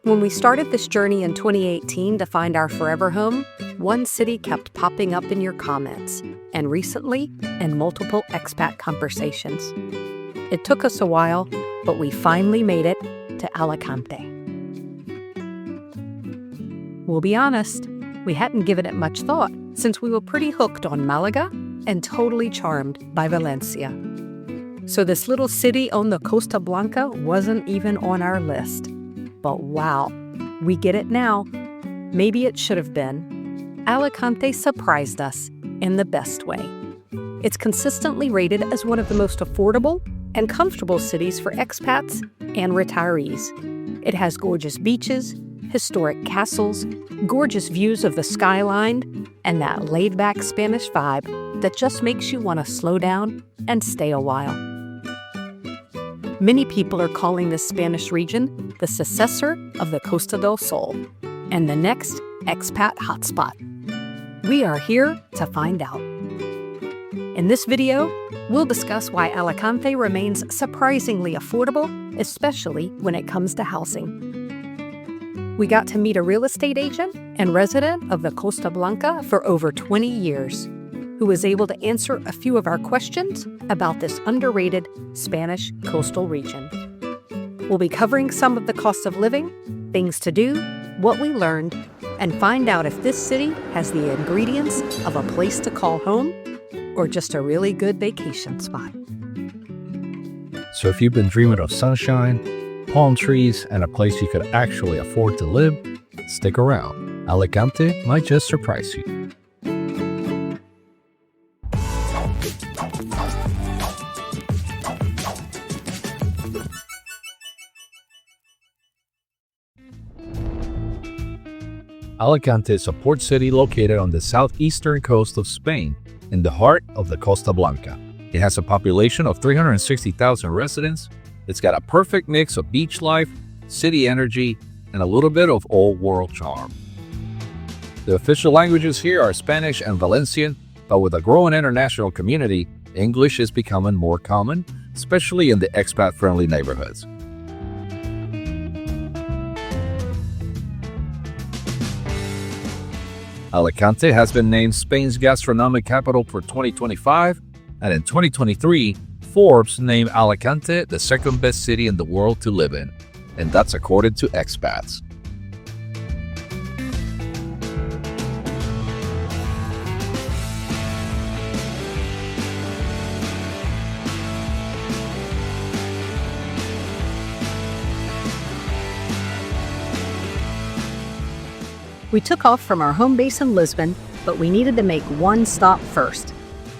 When we started this journey in 2018 to find our forever home, one city kept popping up in your comments, and recently, in multiple expat conversations. It took us a while, but we finally made it to Alicante. We'll be honest, we hadn't given it much thought since we were pretty hooked on Malaga and totally charmed by Valencia. So this little city on the Costa Blanca wasn't even on our list. But wow, we get it now. Maybe it should have been. Alicante surprised us in the best way. It's consistently rated as one of the most affordable and comfortable cities for expats and retirees. It has gorgeous beaches, historic castles, gorgeous views of the skyline, and that laid-back Spanish vibe that just makes you want to slow down and stay a while. Many people are calling this Spanish region the successor of the Costa del Sol and the next expat hotspot. We are here to find out. In this video, we'll discuss why Alicante remains surprisingly affordable, especially when it comes to housing. We got to meet a real estate agent and resident of the Costa Blanca for over 20 years, who was able to answer a few of our questions about this underrated Spanish coastal region. We'll be covering some of the cost of living, things to do, what we learned, and find out if this city has the ingredients of a place to call home or just a really good vacation spot. So if you've been dreaming of sunshine, palm trees, and a place you could actually afford to live, stick around. Alicante might just surprise you. Alicante is a port city located on the southeastern coast of Spain, in the heart of the Costa Blanca. It has a population of 360,000 residents. It's got a perfect mix of beach life, city energy, and a little bit of old-world charm. The official languages here are Spanish and Valencian, but with a growing international community, English is becoming more common, especially in the expat-friendly neighborhoods. Alicante has been named Spain's gastronomic capital for 2025, and in 2023, Forbes named Alicante the second best city in the world to live in, and that's according to Expats. We took off from our home base in Lisbon, but we needed to make one stop first.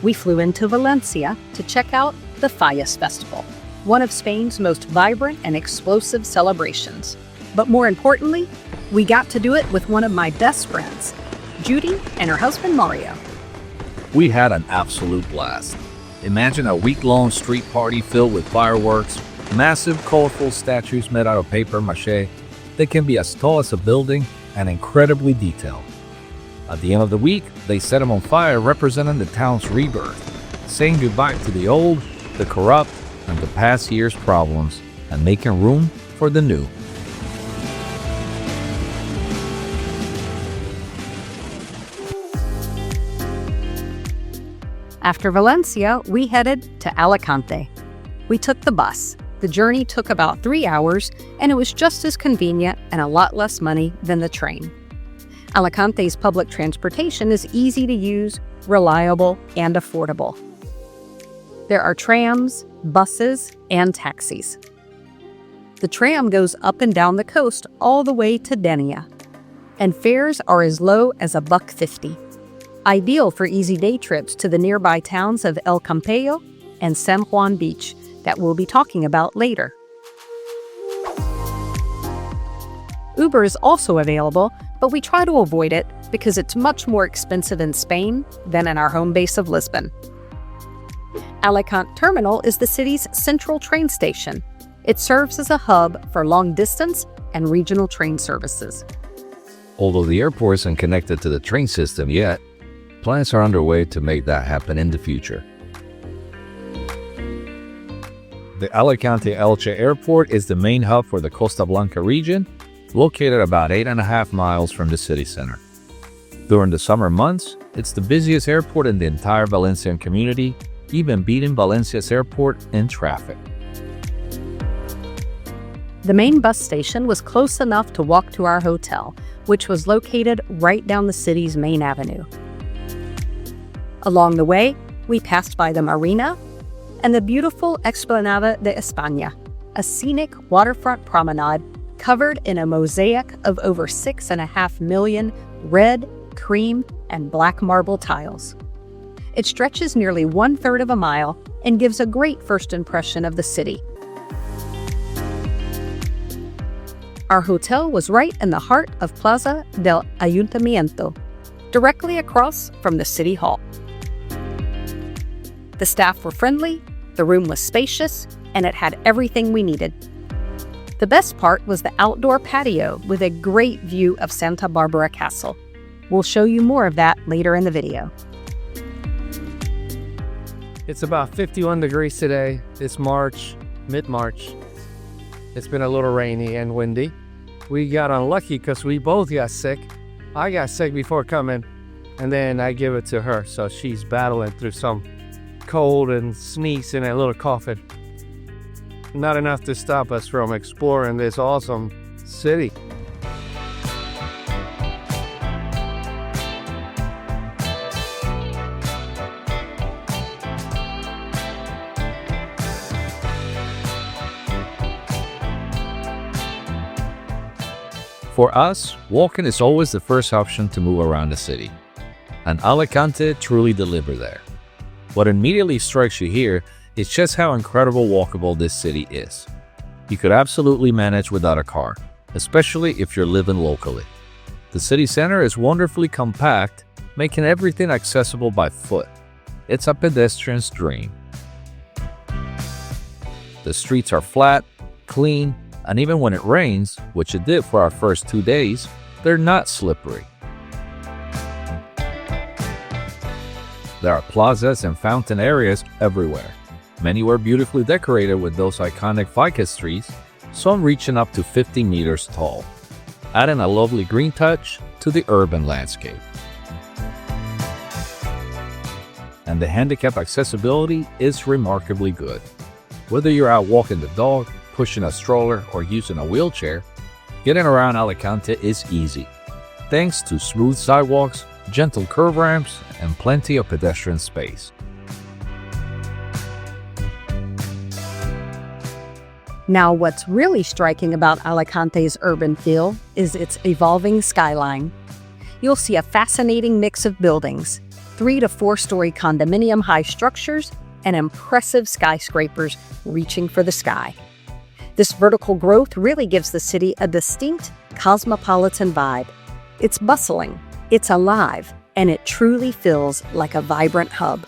We flew into Valencia to check out the Fallas Festival, one of Spain's most vibrant and explosive celebrations. But more importantly, we got to do it with one of my best friends, Judy and her husband Mario. We had an absolute blast. Imagine a week-long street party filled with fireworks, massive colorful statues made out of paper mache that can be as tall as a building and incredibly detailed. At the end of the week, they set them on fire, representing the town's rebirth, saying goodbye to the old, the corrupt, and the past year's problems, and making room for the new. After Valencia, we headed to Alicante. We took the bus. The journey took about 3 hours, and it was just as convenient and a lot less money than the train. Alicante's public transportation is easy to use, reliable, and affordable. There are trams, buses, and taxis. The tram goes up and down the coast all the way to Denia, and fares are as low as $1.50. Ideal for easy day trips to the nearby towns of El Campello and San Juan Beach, that we'll be talking about later. Uber is also available, but we try to avoid it because it's much more expensive in Spain than in our home base of Lisbon. Alicante Terminal is the city's central train station. It serves as a hub for long-distance and regional train services. Although the airport isn't connected to the train system yet, plans are underway to make that happen in the future. The Alicante Elche Airport is the main hub for the Costa Blanca region, located about 8.5 miles from the city center. During the summer months, it's the busiest airport in the entire Valencian community, even beating Valencia's airport in traffic. The main bus station was close enough to walk to our hotel, which was located right down the city's main avenue. Along the way, we passed by the marina and the beautiful Explanada de España, a scenic waterfront promenade covered in a mosaic of over 6.5 million red, cream, and black marble tiles. It stretches nearly 1/3 of a mile and gives a great first impression of the city. Our hotel was right in the heart of Plaza del Ayuntamiento, directly across from the City Hall. The staff were friendly, the room was spacious, and it had everything we needed. The best part was the outdoor patio with a great view of Santa Barbara Castle. We'll show you more of that later in the video. It's about 51 degrees today. It's March, mid-March. It's been a little rainy and windy. We got unlucky because we both got sick. I got sick before coming, and then I give it to her, so she's battling through some cold and sneezing and a little coughing. Not enough to stop us from exploring this awesome city. For us, walking is always the first option to move around the city, and Alicante truly delivers there. What immediately strikes you here is just how incredible walkable this city is. You could absolutely manage without a car, especially if you're living locally. The city center is wonderfully compact, making everything accessible by foot. It's a pedestrian's dream. The streets are flat, clean, and even when it rains, which it did for our first 2 days, they're not slippery. There are plazas and fountain areas everywhere. Many were beautifully decorated with those iconic ficus trees, some reaching up to 50 meters tall, adding a lovely green touch to the urban landscape. And the handicap accessibility is remarkably good. Whether you're out walking the dog, pushing a stroller, or using a wheelchair, getting around Alicante is easy, thanks to smooth sidewalks, gentle curve ramps, and plenty of pedestrian space. Now, what's really striking about Alicante's urban feel is its evolving skyline. You'll see a fascinating mix of buildings, 3 to 4-story condominium-high structures, and impressive skyscrapers reaching for the sky. This vertical growth really gives the city a distinct cosmopolitan vibe. It's bustling, it's alive, and it truly feels like a vibrant hub.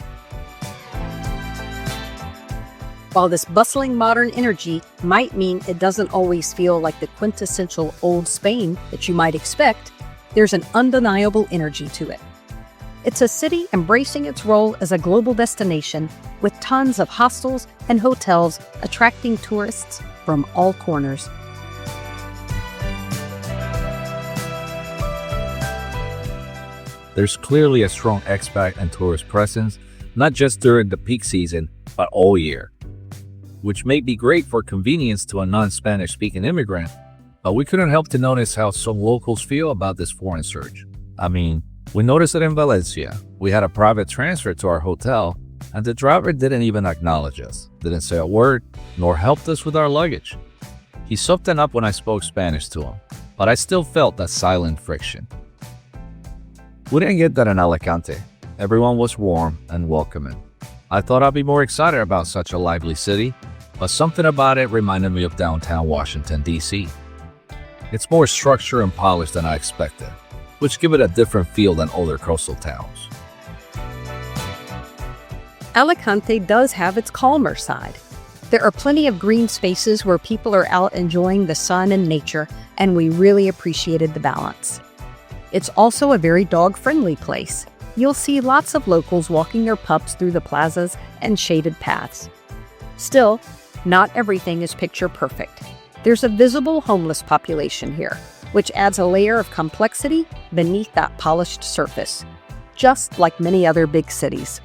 While this bustling modern energy might mean it doesn't always feel like the quintessential old Spain that you might expect, there's an undeniable energy to it. It's a city embracing its role as a global destination with tons of hostels and hotels attracting tourists from all corners. There's clearly a strong expat and tourist presence, not just during the peak season, but all year, which may be great for convenience to a non-Spanish speaking immigrant, but we couldn't help to notice how some locals feel about this foreign surge. I mean, we noticed it in Valencia. We had a private transfer to our hotel, and the driver didn't even acknowledge us, didn't say a word, nor helped us with our luggage. He softened up when I spoke Spanish to him, but I still felt that silent friction. We didn't get that in Alicante. Everyone was warm and welcoming. I thought I'd be more excited about such a lively city, but something about it reminded me of downtown Washington, D.C. It's more structured and polished than I expected, which give it a different feel than other coastal towns. Alicante does have its calmer side. There are plenty of green spaces where people are out enjoying the sun and nature, and we really appreciated the balance. It's also a very dog-friendly place. You'll see lots of locals walking their pups through the plazas and shaded paths. Still, not everything is picture perfect. There's a visible homeless population here, which adds a layer of complexity beneath that polished surface, just like many other big cities.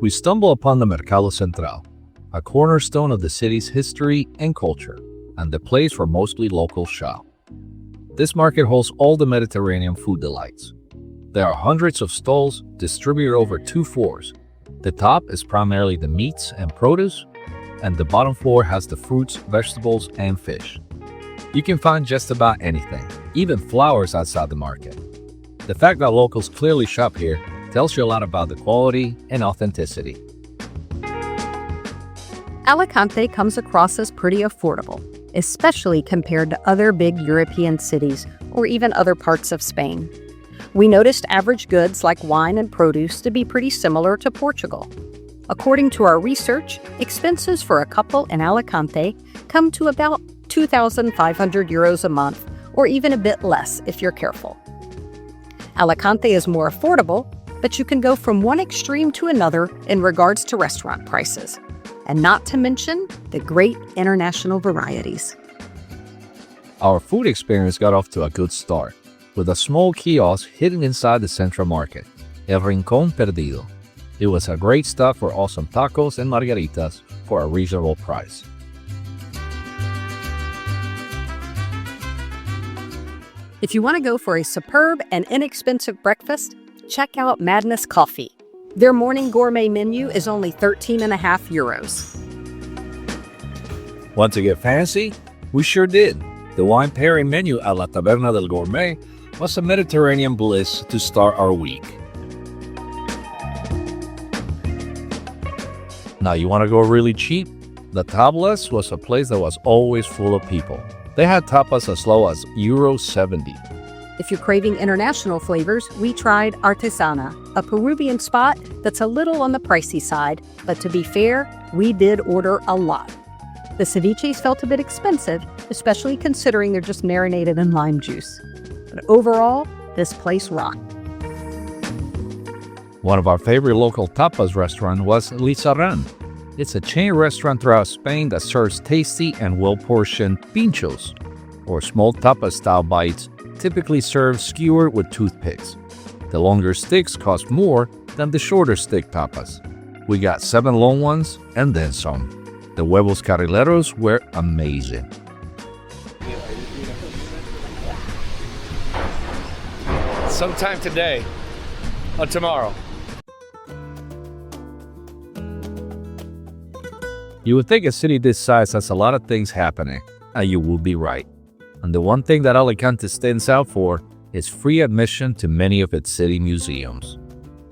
We stumble upon the Mercado Central, a cornerstone of the city's history and culture, and the place where mostly locals shop. This market holds all the Mediterranean food delights. There are hundreds of stalls distributed over 2 floors. The top is primarily the meats and produce, and the bottom floor has the fruits, vegetables, and fish. You can find just about anything, even flowers outside the market. The fact that locals clearly shop here tells you a lot about the quality and authenticity. Alicante comes across as pretty affordable, especially compared to other big European cities or even other parts of Spain. We noticed average goods like wine and produce to be pretty similar to Portugal. According to our research, expenses for a couple in Alicante come to about 2,500 euros a month, or even a bit less if you're careful. Alicante is more affordable, but you can go from one extreme to another in regards to restaurant prices, and not to mention the great international varieties. Our food experience got off to a good start, with a small kiosk hidden inside the central market, El Rincón Perdido. It was a great stop for awesome tacos and margaritas for a reasonable price. If you want to go for a superb and inexpensive breakfast, check out Madness Coffee. Their morning gourmet menu is only 13.5 euros. Want to get fancy? We sure did. The wine pairing menu at La Taberna del Gourmet was a Mediterranean bliss to start our week. Now you want to go really cheap? The Tablas was a place that was always full of people. They had tapas as low as €70. If you're craving international flavors, we tried Artesana, a Peruvian spot that's a little on the pricey side, but to be fair, we did order a lot. The ceviches felt a bit expensive, especially considering they're just marinated in lime juice. But overall, this place rocked. One of our favorite local tapas restaurant was Lizarran. It's a chain restaurant throughout Spain that serves tasty and well-portioned pinchos, or small tapa-style bites, typically served skewered with toothpicks. The longer sticks cost more than the shorter stick tapas. We got 7 long ones and then some. The huevos carrileros were amazing. Sometime today or tomorrow. You would think a city this size has a lot of things happening, and you will be right. And the one thing that Alicante stands out for is free admission to many of its city museums.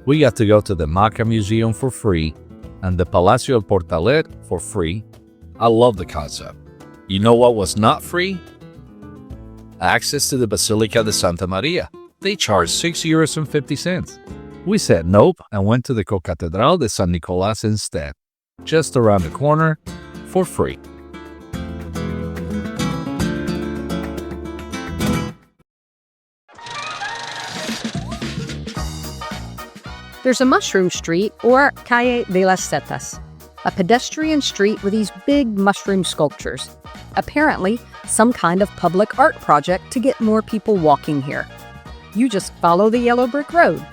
We got to go to the Maca Museum for free and the Palacio del Portalet for free. I love the concept. You know what was not free? Access to the Basilica de Santa Maria. They charged €6.50. We said nope and went to the Co-Catedral de San Nicolás instead, just around the corner, for free. There's a mushroom street, or Calle de las Setas, a pedestrian street with these big mushroom sculptures. Apparently, some kind of public art project to get more people walking here. You just follow the yellow brick road.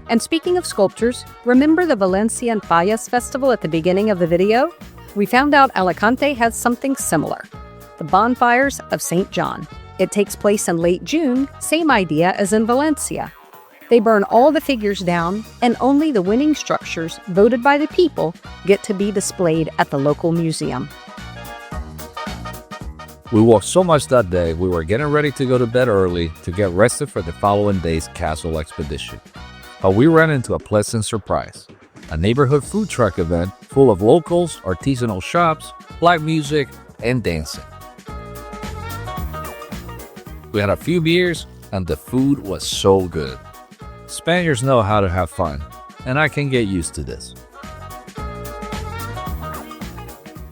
And speaking of sculptures, remember the Valencia and Fallas festival at the beginning of the video? We found out Alicante has something similar, the Bonfires of St. John. It takes place in late June, same idea as in Valencia. They burn all the figures down, and only the winning structures voted by the people get to be displayed at the local museum. We walked so much that day, we were getting ready to go to bed early to get rested for the following day's castle expedition. But we ran into a pleasant surprise, a neighborhood food truck event full of locals, artisanal shops, live music, and dancing. We had a few beers, and the food was so good. Spaniards know how to have fun, and I can get used to this.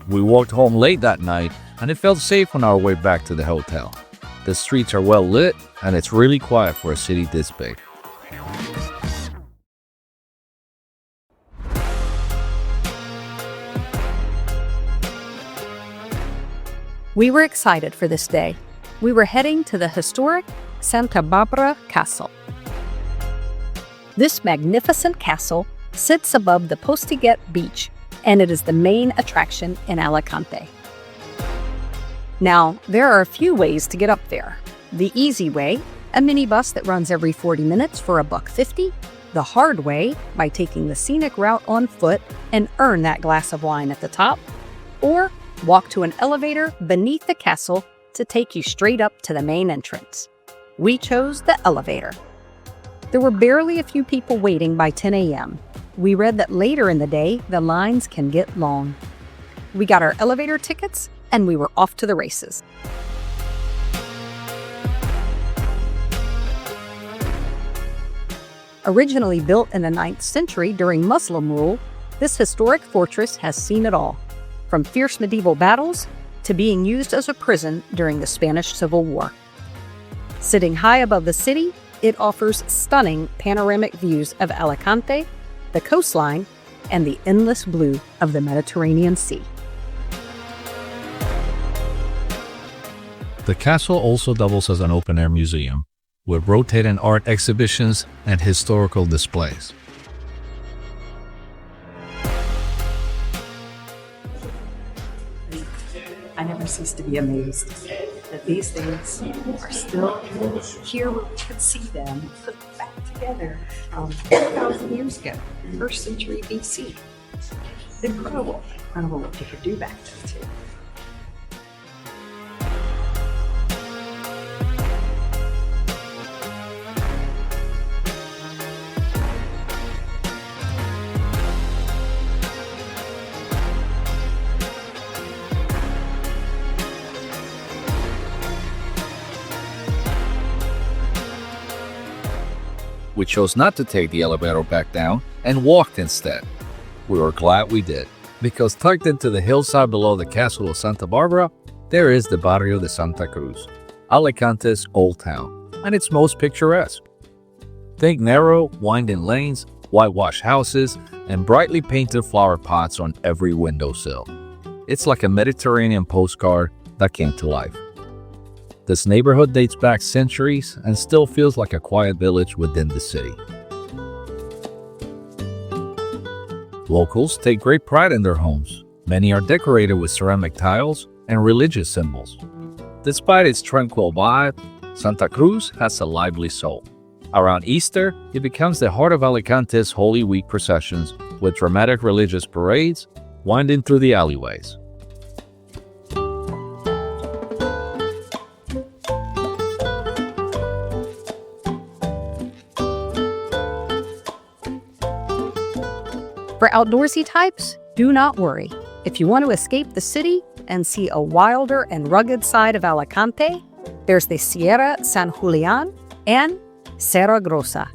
We walked home late that night, and it felt safe on our way back to the hotel. The streets are well lit, and it's really quiet for a city this big. We were excited for this day. We were heading to the historic Santa Barbara Castle. This magnificent castle sits above the Postiguet beach, and it is the main attraction in Alicante. Now, there are a few ways to get up there. The easy way, a minibus that runs every 40 minutes for $1.50. The hard way, by taking the scenic route on foot and earn that glass of wine at the top. Or walk to an elevator beneath the castle to take you straight up to the main entrance. We chose the elevator. There were barely a few people waiting by 10 a.m. We read that later in the day, the lines can get long. We got our elevator tickets, and we were off to the races. Originally built in the 9th century during Muslim rule, this historic fortress has seen it all, from fierce medieval battles to being used as a prison during the Spanish Civil War. Sitting high above the city, it offers stunning panoramic views of Alicante, the coastline, and the endless blue of the Mediterranean Sea. The castle also doubles as an open-air museum, with rotating art exhibitions and historical displays. I never cease to be amazed that these things are still here where we could see them put back together 2,000 years ago, 1st century BC. Incredible what they could do back then too. We chose not to take the elevator back down and walked instead. We were glad we did, because tucked into the hillside below the castle of Santa Barbara, there is the Barrio de Santa Cruz, Alicante's old town, and its most picturesque. Think narrow, winding lanes, whitewashed houses, and brightly painted flower pots on every windowsill. It's like a Mediterranean postcard that came to life. This neighborhood dates back centuries and still feels like a quiet village within the city. Locals take great pride in their homes. Many are decorated with ceramic tiles and religious symbols. Despite its tranquil vibe, Santa Cruz has a lively soul. Around Easter, it becomes the heart of Alicante's Holy Week processions with dramatic religious parades winding through the alleyways. For outdoorsy types, do not worry. If you want to escape the city and see a wilder and rugged side of Alicante, there's the Sierra San Julian and Serra Grossa,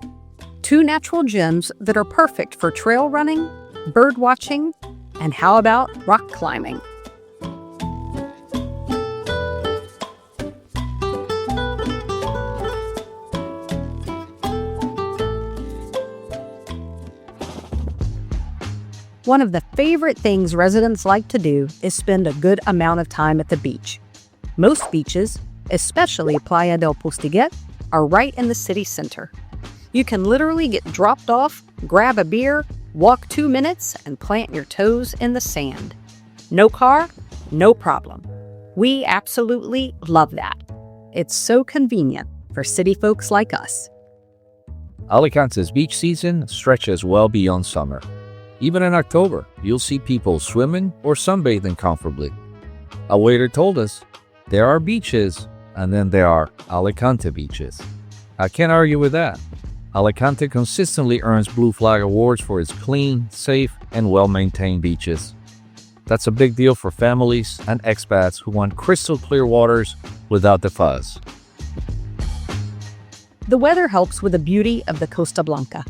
two natural gems that are perfect for trail running, bird watching, and how about rock climbing? One of the favorite things residents like to do is spend a good amount of time at the beach. Most beaches, especially Playa del Postiguet, are right in the city center. You can literally get dropped off, grab a beer, walk 2 minutes, and plant your toes in the sand. No car, no problem. We absolutely love that. It's so convenient for city folks like us. Alicante's beach season stretches well beyond summer. Even in October, you'll see people swimming or sunbathing comfortably. A waiter told us, there are beaches, and then there are Alicante beaches. I can't argue with that. Alicante consistently earns Blue Flag awards for its clean, safe, and well-maintained beaches. That's a big deal for families and expats who want crystal clear waters without the fuzz. The weather helps with the beauty of the Costa Blanca.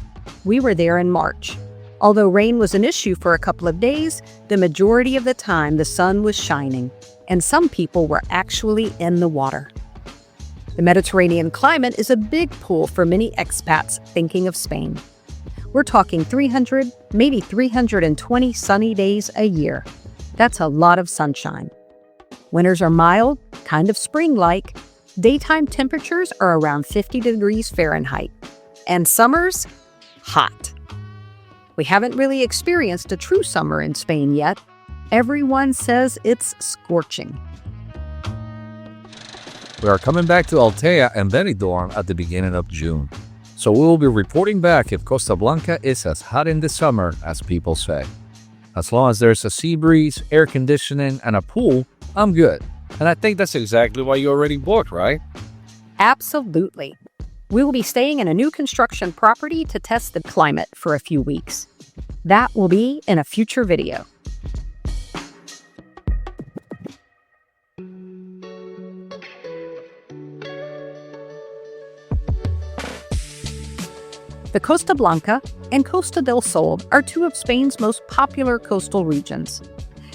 We were there in March. Although rain was an issue for a couple of days, the majority of the time the sun was shining, and some people were actually in the water. The Mediterranean climate is a big pull for many expats thinking of Spain. We're talking 300, maybe 320 sunny days a year. That's a lot of sunshine. Winters are mild, kind of spring-like. Daytime temperatures are around 50 degrees Fahrenheit. And summers, hot. We haven't really experienced a true summer in Spain yet. Everyone says it's scorching. We are coming back to Altea and Benidorm at the beginning of June. So we will be reporting back if Costa Blanca is as hot in the summer as people say. As long as there's a sea breeze, air conditioning, and a pool, I'm good. And I think that's exactly why you already booked, right? Absolutely. We will be staying in a new construction property to test the climate for a few weeks. That will be in a future video. The Costa Blanca and Costa del Sol are two of Spain's most popular coastal regions.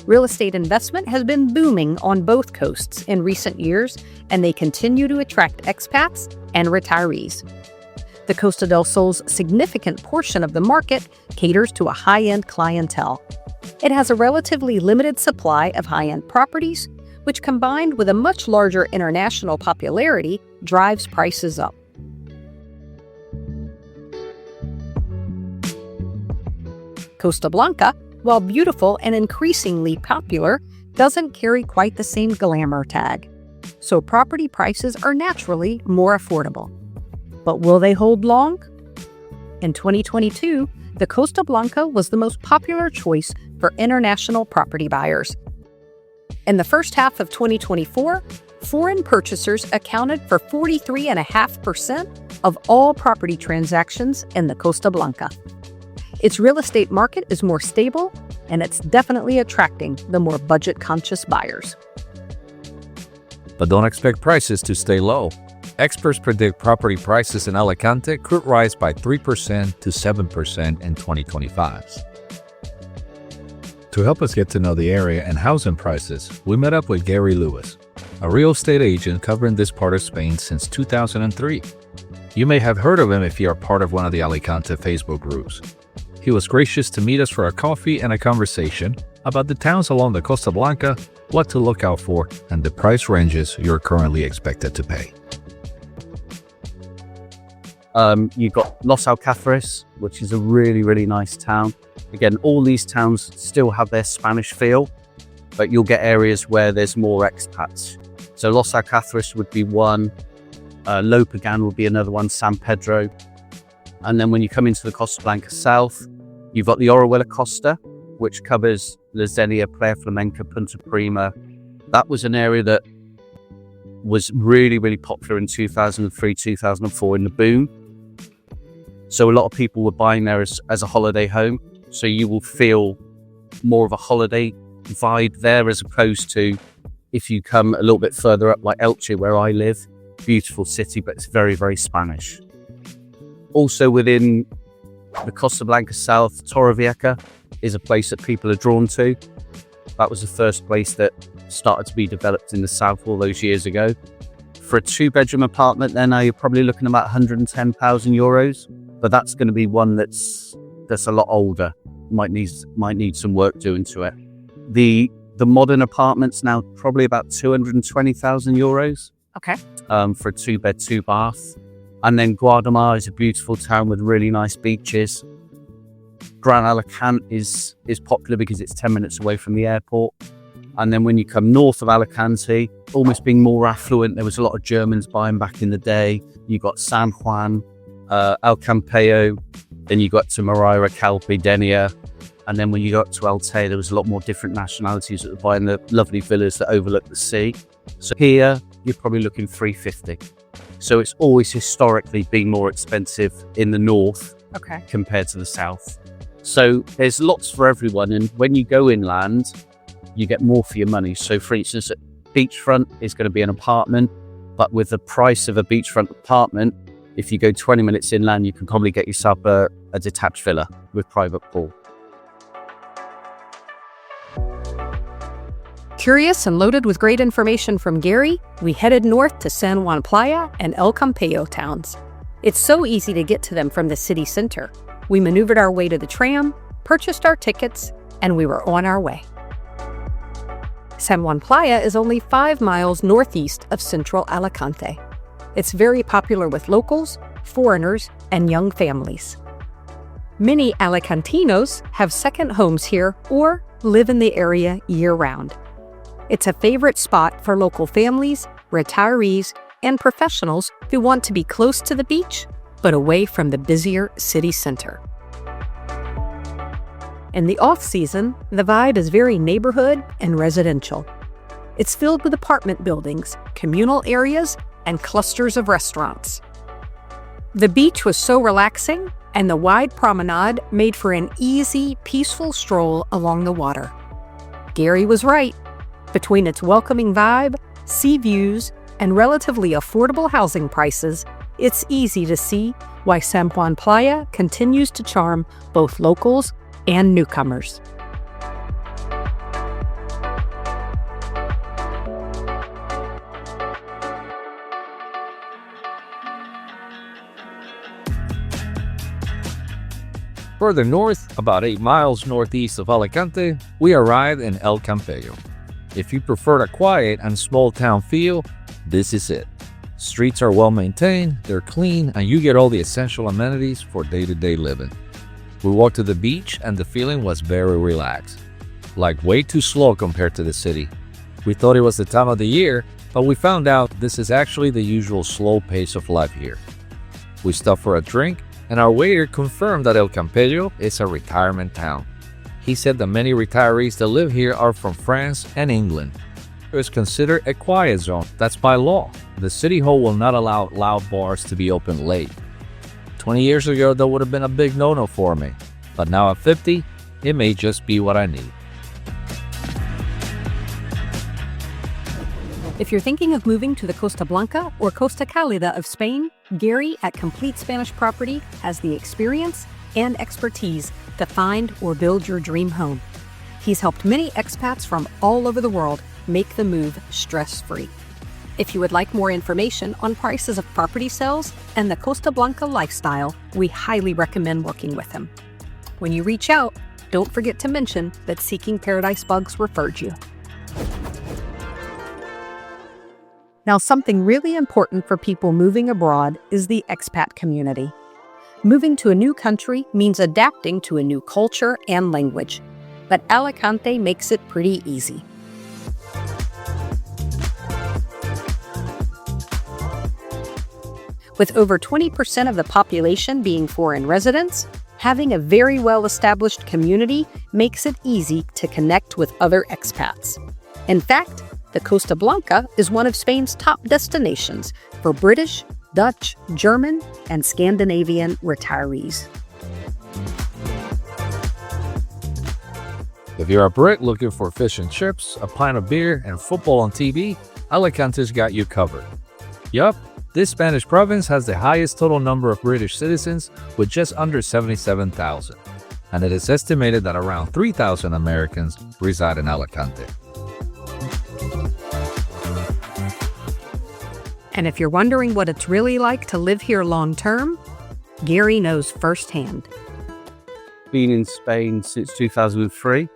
Real estate investment has been booming on both coasts in recent years, and they continue to attract expats and retirees. The Costa del Sol's significant portion of the market caters to a high-end clientele. It has a relatively limited supply of high-end properties, which combined with a much larger international popularity drives prices up. Costa Blanca, while beautiful and increasingly popular, doesn't carry quite the same glamour tag. So property prices are naturally more affordable. But will they hold long? In 2022, the Costa Blanca was the most popular choice for international property buyers. In the first half of 2024, foreign purchasers accounted for 43.5% of all property transactions in the Costa Blanca. Its real estate market is more stable, and it's definitely attracting the more budget-conscious buyers. But don't expect prices to stay low. Experts predict property prices in Alicante could rise by 3% to 7% in 2025. To help us get to know the area and housing prices, we met up with Gary Lewis, a real estate agent covering this part of Spain since 2003. You may have heard of him if you are part of one of the Alicante Facebook groups. He was gracious to meet us for a coffee and a conversation about the towns along the Costa Blanca, what to look out for, and the price ranges you're currently expected to pay. You've got Los Alcázares, which is a really, really nice town. Again, all these towns still have their Spanish feel, but you'll get areas where there's more expats. So Los Alcázares would be one, Lopagan would be another one, San Pedro. And then when you come into the Costa Blanca South, you've got the Orihuela Costa, which covers La Zenia, Playa Flamenca, Punta Prima. That was an area that was really, really popular in 2003, 2004 in the boom. So a lot of people were buying there as a holiday home. So you will feel more of a holiday vibe there as opposed to if you come a little bit further up like Elche, where I live. Beautiful city, but it's very, very Spanish. Also within the Costa Blanca South, Torrevieja is a place that people are drawn to. That was the first place that started to be developed in the south all those years ago. For a 2-bedroom apartment there now, you're probably looking at about 110,000 euros, but that's going to be one that's a lot older. Might need some work doing to it. The modern apartments now probably about 220,000 euros. Okay. For a 2-bed, 2-bath. And then Guadalmar is a beautiful town with really nice beaches. Gran Alicante is popular because it's 10 minutes away from the airport. And then when you come north of Alicante, almost being more affluent, there was a lot of Germans buying back in the day. You got San Juan, El Campello, then you got to Moraira, Calpe, Denia. And then when you got to Altea, there was a lot more different nationalities that were buying the lovely villas that overlook the sea. So here, you're probably looking 350. So it's always historically been more expensive in the north compared to the south. So there's lots for everyone. And when you go inland, you get more for your money. So for instance, beachfront is going to be an apartment, but with the price of a beachfront apartment, if you go 20 minutes inland, you can probably get yourself a detached villa with private pool. Curious and loaded with great information from Gary, we headed north to San Juan Playa and El Campello towns. It's so easy to get to them from the city center. We maneuvered our way to the tram, purchased our tickets, and we were on our way. San Juan Playa is only 5 miles northeast of central Alicante. It's very popular with locals, foreigners, and young families. Many Alicantinos have second homes here or live in the area year-round. It's a favorite spot for local families, retirees, and professionals who want to be close to the beach, but away from the busier city center. In the off-season, the vibe is very neighborhood and residential. It's filled with apartment buildings, communal areas, and clusters of restaurants. The beach was so relaxing, and the wide promenade made for an easy, peaceful stroll along the water. Gary was right. Between its welcoming vibe, sea views, and relatively affordable housing prices, it's easy to see why San Juan Playa continues to charm both locals and newcomers. Further north, about 8 miles northeast of Alicante, we arrived in El Campello. If you prefer a quiet and small town feel, this is it. Streets are well maintained, they're clean, and you get all the essential amenities for day-to-day living. We walked to the beach and the feeling was very relaxed. Like way too slow compared to the city. We thought it was the time of the year, but we found out this is actually the usual slow pace of life here. We stopped for a drink, and our waiter confirmed that El Campello is a retirement town. He said that many retirees that live here are from France and England. It is considered a quiet zone. That's by law. The city hall will not allow loud bars to be open late. 20 years ago, that would have been a big no-no for me. But now at 50, it may just be what I need. If you're thinking of moving to the Costa Blanca or Costa Cálida of Spain, Gary at Complete Spanish Property has the experience and expertise to find or build your dream home. He's helped many expats from all over the world make the move stress-free. If you would like more information on prices of property sales and the Costa Blanca lifestyle, we highly recommend working with him. When you reach out, don't forget to mention that Seeking Paradise Bugs referred you. Now, something really important for people moving abroad is the expat community. Moving to a new country means adapting to a new culture and language, but Alicante makes it pretty easy. With over 20% of the population being foreign residents, having a very well-established community makes it easy to connect with other expats. In fact, the Costa Blanca is one of Spain's top destinations for British, Dutch, German, and Scandinavian retirees. If you're a Brit looking for fish and chips, a pint of beer, and football on TV, Alicante's got you covered. Yup, this Spanish province has the highest total number of British citizens with just under 77,000, and it is estimated that around 3,000 Americans reside in Alicante. And if you're wondering what it's really like to live here long-term, Gary knows firsthand. Been in Spain since 2003.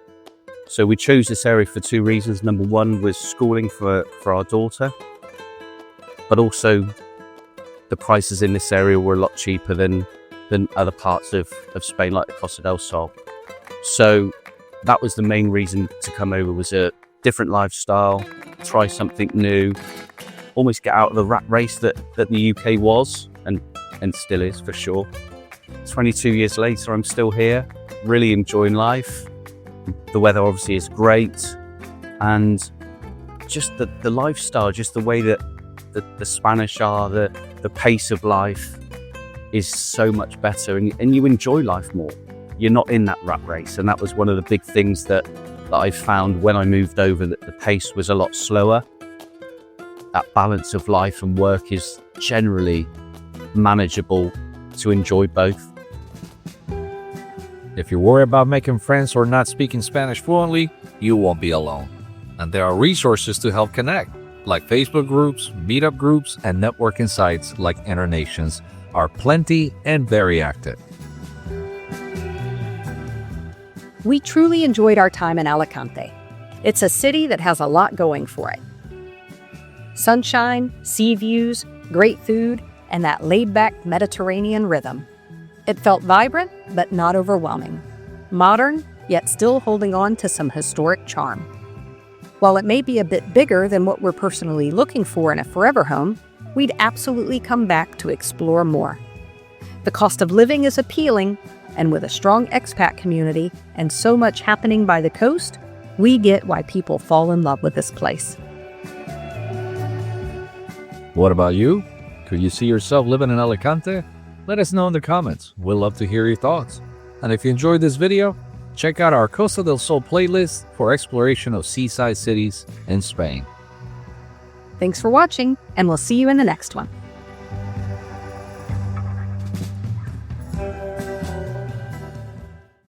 So we chose this area for two reasons. Number one was schooling for our daughter, but also the prices in this area were a lot cheaper than other parts of Spain, like the Costa del Sol. So that was the main reason to come over, was a different lifestyle, try something new, almost get out of the rat race that the UK was and still is for sure. 22 years later, I'm still here, really enjoying life. The weather obviously is great, and just the lifestyle, just the way that the Spanish are, the pace of life is so much better, and you enjoy life more. You're not in that rat race, and that was one of the big things that I found when I moved over, that the pace was a lot slower. That balance of life and work is generally manageable to enjoy both. If you're worried about making friends or not speaking Spanish fluently, you won't be alone. And there are resources to help connect, like Facebook groups, meetup groups, and networking sites like Internations are plenty and very active. We truly enjoyed our time in Alicante. It's a city that has a lot going for it. Sunshine, sea views, great food, and that laid-back Mediterranean rhythm. It felt vibrant, but not overwhelming. Modern, yet still holding on to some historic charm. While it may be a bit bigger than what we're personally looking for in a forever home, we'd absolutely come back to explore more. The cost of living is appealing, and with a strong expat community and so much happening by the coast, we get why people fall in love with this place. What about you? Could you see yourself living in Alicante? Let us know in the comments. We'd love to hear your thoughts. And if you enjoyed this video, check out our Costa del Sol playlist for exploration of seaside cities in Spain. Thanks for watching, and we'll see you in the next one.